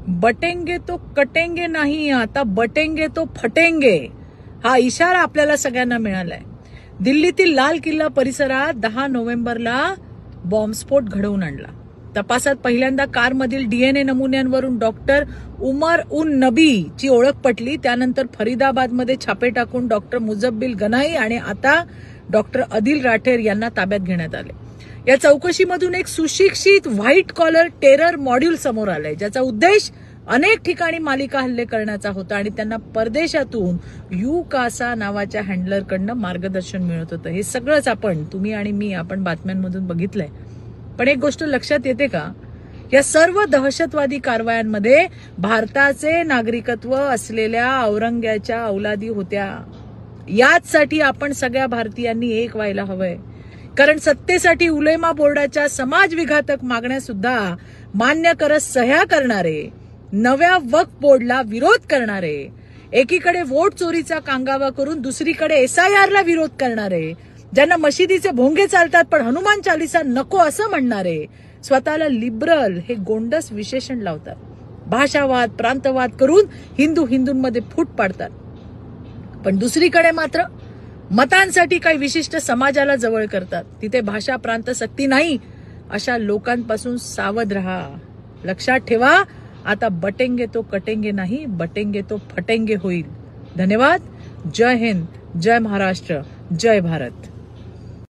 बटेंगे तो कटेंगे नाही, आता बटेंगे तो फटेंगे, हा इशारा आपल्याला सगळ्यांना मिळालाय. दिल्लीतील लाल किल्ला परिसरात 10 नोव्हेंबरला बॉम्बस्फोट घडवून आणला. तपासात पहिल्यांदा कारमधील डीएनए नमुन्यांवरून डॉक्टर उमर उन नबी ची ओळख पटली. त्यानंतर फरीदाबादमध्ये छापे टाकून डॉक्टर मुजब्बिल गनाई आणि आता डॉक्टर आदिल राठेर यांना ताब्यात घेण्यात आले. या चौकशीमधून एक सुशिक्षित व्हाईट कॉलर टेरर मॉड्यूल समोर आलंय, ज्याचा उद्देश अनेक ठिकाणी मालिका हल्ले करण्याचा होता आणि त्यांना परदेशातून युकासा नावाच्या हँडलरकडनं मार्गदर्शन मिळत होतं. हे सगळंच तुम्ही आणि मी बातम्यांमधून बघितलंय. पण एक गोष्ट लक्षात येते का, या सर्व दहशतवादी कारवायांमध्ये भारताचे नागरिकत्व असलेल्या औरंग्याच्या औलादी होत्या. याचसाठी आपण सगळ्या भारतीयांनी एक व्हायला हवंय. कारण सत्तेसाठी उलेमा बोर्डाच्या समाजविघातक मागण्या सुद्धा मान्य करत सह्या करणारे, नव्या वक्फ बोर्डला विरोध करणारे, एकीकडे वोट चोरीचा कांगावा करून दुसरीकडे एसआयआरला विरोध करणारे, ज्यांना मशिदीचे भोंगे चालतात पण हनुमान चालीसा नको असं म्हणणारे, स्वतःला लिबरल हे गोंडस विशेषण लावतात. भाषावाद, प्रांतवाद करून हिंदूंमध्ये फूट पाडतात. पण दुसरीकडे मात्र मतांसाठी काही विशिष्ट समाजाला जवळ करतात. तिथे भाषा प्रांत सक्ती नाही. अशा लोकांपासून सावध रहा. लक्षात ठेवा, आता बटेंगे तो कटेंगे नाही, बटेंगे तो फटेंगे होईल. धन्यवाद. जय हिंद, जय महाराष्ट्र, जय भारत.